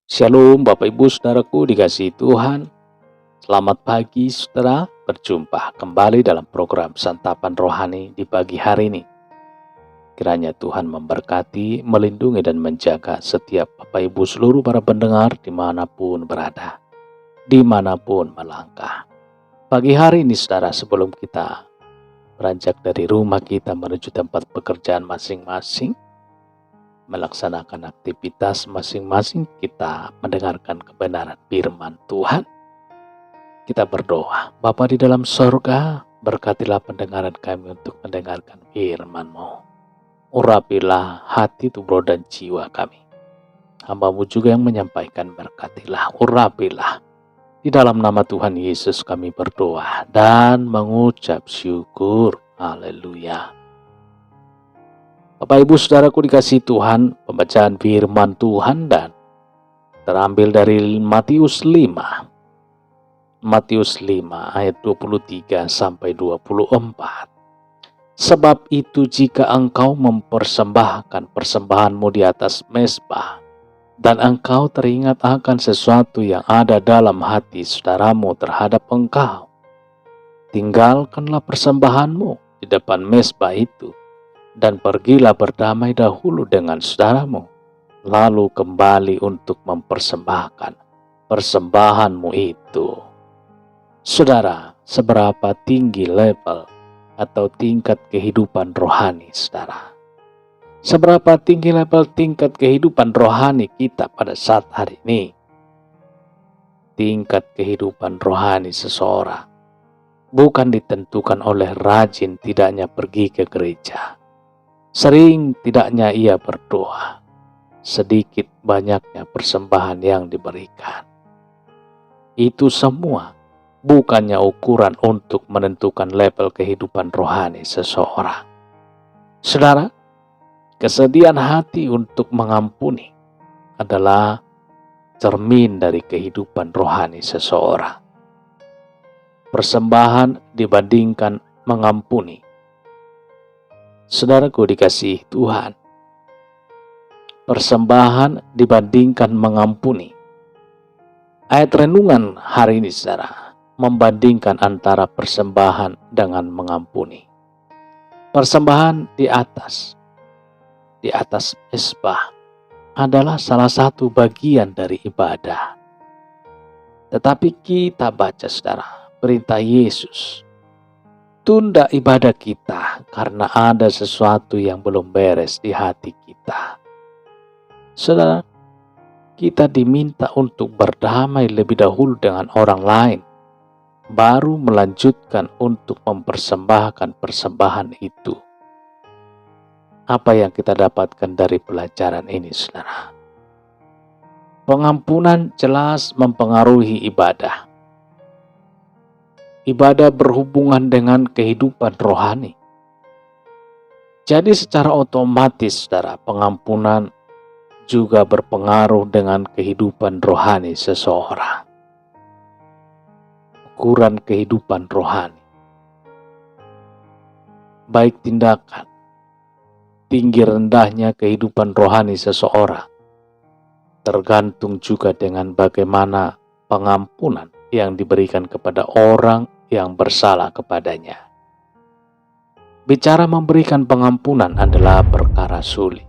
Shalom Bapak Ibu Saudaraku dikasihi Tuhan. Selamat pagi saudara, berjumpa kembali dalam program Santapan Rohani di pagi hari ini. Kiranya Tuhan memberkati, melindungi dan menjaga setiap Bapak Ibu seluruh para pendengar dimanapun berada, dimanapun melangkah. Pagi hari ini saudara, sebelum kita beranjak dari rumah kita menuju tempat pekerjaan masing-masing, melaksanakan aktivitas masing-masing, kita mendengarkan kebenaran firman Tuhan. Kita berdoa. Bapa di dalam sorga, berkatilah pendengaran kami untuk mendengarkan firman-Mu. Urapilah hati, tubuh dan jiwa kami. Hamba-Mu juga yang menyampaikan, berkatilah, urapilah. Di dalam nama Tuhan Yesus kami berdoa dan mengucap syukur. Haleluya. Bapak Ibu Saudaraku dikasihi Tuhan, pembacaan firman Tuhan dan terambil dari Matius 5. Matius 5 ayat 23 sampai 24. Sebab itu jika engkau mempersembahkan persembahanmu di atas mezbah, dan engkau teringat akan sesuatu yang ada dalam hati saudaramu terhadap engkau, tinggalkanlah persembahanmu di depan mezbah itu, dan pergilah berdamai dahulu dengan saudaramu, lalu kembali untuk mempersembahkan persembahanmu itu. Saudara, seberapa tinggi level atau tingkat kehidupan rohani saudara? Seberapa tinggi level tingkat kehidupan rohani kita pada saat hari ini? Tingkat kehidupan rohani seseorang bukan ditentukan oleh rajin tidaknya pergi ke gereja, sering tidaknya ia berdoa, sedikit banyaknya persembahan yang diberikan. Itu semua bukannya ukuran untuk menentukan level kehidupan rohani seseorang. Saudara, kesediaan hati untuk mengampuni adalah cermin dari kehidupan rohani seseorang. Persembahan dibandingkan mengampuni. Saudaraku dikasihi Tuhan, persembahan dibandingkan mengampuni. Ayat renungan hari ini saudara, membandingkan antara persembahan dengan mengampuni. Persembahan di atas mezbah adalah salah satu bagian dari ibadah. Tetapi kita baca saudara, perintah Yesus, tunda ibadah kita karena ada sesuatu yang belum beres di hati kita. Saudara, kita diminta untuk berdamai lebih dahulu dengan orang lain, baru melanjutkan untuk mempersembahkan persembahan itu. Apa yang kita dapatkan dari pelajaran ini, saudara? Pengampunan jelas mempengaruhi ibadah. Ibadah berhubungan dengan kehidupan rohani. Jadi secara otomatis, saudara, pengampunan juga berpengaruh dengan kehidupan rohani seseorang. Ukuran kehidupan rohani, baik tindakan, tinggi rendahnya kehidupan rohani seseorang, tergantung juga dengan bagaimana pengampunan yang diberikan kepada orang yang bersalah kepadanya. Bicara memberikan pengampunan adalah perkara sulit.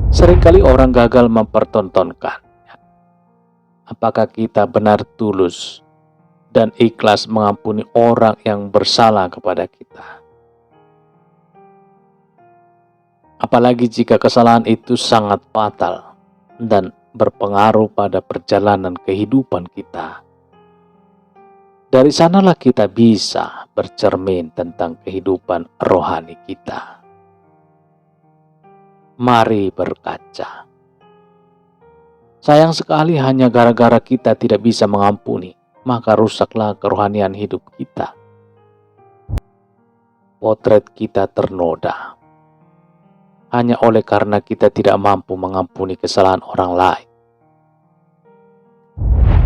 Seringkali orang gagal mempertontonkan apakah kita benar tulus dan ikhlas mengampuni orang yang bersalah kepada kita. Apalagi jika kesalahan itu sangat fatal dan berpengaruh pada perjalanan kehidupan kita. Dari sanalah kita bisa bercermin tentang kehidupan rohani kita. Mari berkaca. Sayang sekali hanya gara-gara kita tidak bisa mengampuni, maka rusaklah kerohanian hidup kita. Potret kita ternoda hanya oleh karena kita tidak mampu mengampuni kesalahan orang lain.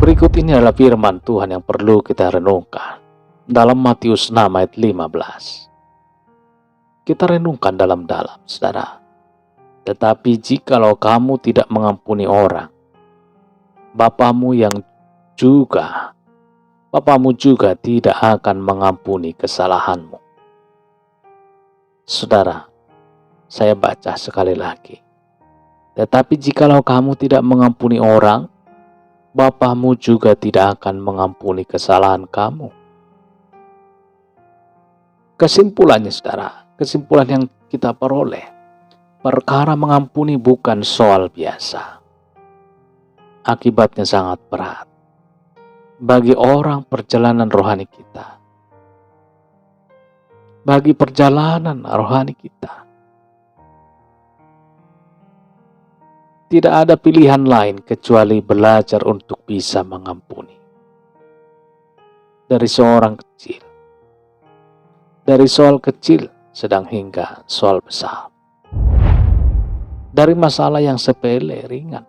Berikut ini adalah firman Tuhan yang perlu kita renungkan dalam Matius 6 ayat 15. Kita renungkan dalam-dalam, saudara. Tetapi jikalau kamu tidak mengampuni orang, Bapamu juga tidak akan mengampuni kesalahanmu. Saudara, saya baca sekali lagi. Tetapi jikalau kamu tidak mengampuni orang, Bapamu juga tidak akan mengampuni kesalahan kamu. Kesimpulannya, saudara, kesimpulan yang kita peroleh, perkara mengampuni bukan soal biasa. Akibatnya sangat berat bagi orang perjalanan rohani kita. Bagi perjalanan rohani kita. Tidak ada pilihan lain kecuali belajar untuk bisa mengampuni. Dari seorang kecil. Dari soal kecil sedang hingga soal besar. Dari masalah yang sepele, ringan,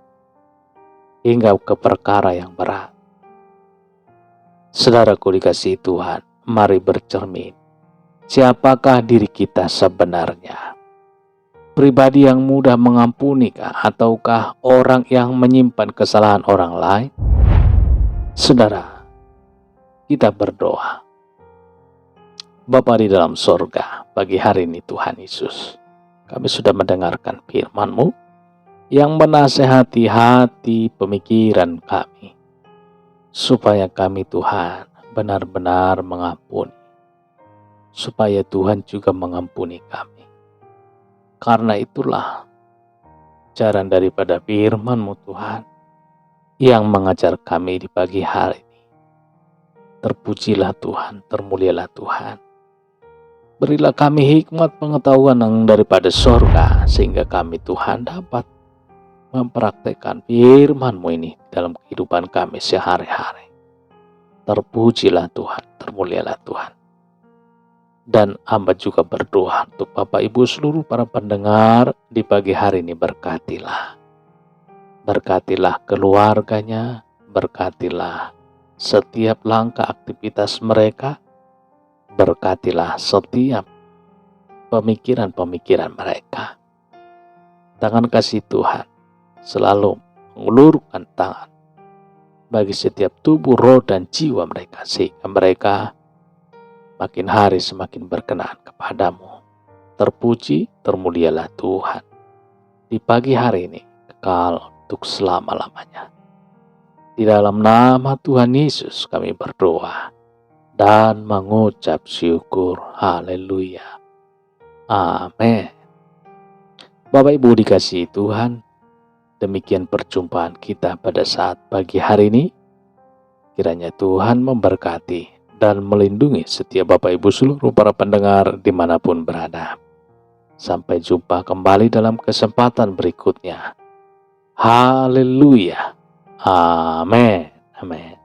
hingga ke perkara yang berat. Saudaraku dikasihi Tuhan, mari bercermin. Siapakah diri kita sebenarnya? Pribadi yang mudah mengampuni kah? Ataukah orang yang menyimpan kesalahan orang lain? Saudara, kita berdoa. Bapa di dalam sorga, pagi hari ini Tuhan Yesus, kami sudah mendengarkan firman-Mu yang menasehati hati pemikiran kami, supaya kami Tuhan benar-benar mengampuni, supaya Tuhan juga mengampuni kami. Karena itulah jalan daripada firman-Mu Tuhan yang mengajar kami di pagi hari ini. Terpujilah Tuhan, termulialah Tuhan. Berilah kami hikmat pengetahuan yang daripada sorga, sehingga kami Tuhan dapat mempraktekkan firman-Mu ini dalam kehidupan kami sehari-hari. Terpujilah Tuhan, termulialah Tuhan. Dan hamba juga berdoa untuk Bapak Ibu seluruh para pendengar di pagi hari ini, berkatilah. Berkatilah keluarganya, berkatilah setiap langkah aktivitas mereka, berkatilah setiap pemikiran-pemikiran mereka. Tangan kasih Tuhan selalu mengulurkan tangan bagi setiap tubuh, roh, dan jiwa mereka, sehingga mereka makin hari semakin berkenan kepadamu. Terpuji, termulialah Tuhan. Di pagi hari ini, kekal untuk selama-lamanya. Di dalam nama Tuhan Yesus kami berdoa dan mengucap syukur. Haleluya. Amin. Bapak Ibu dikasihi Tuhan, demikian perjumpaan kita pada saat pagi hari ini. Kiranya Tuhan memberkati dan melindungi setiap Bapak Ibu seluruh para pendengar dimanapun berada. Sampai jumpa kembali dalam kesempatan berikutnya. Haleluya. Amin. Amin.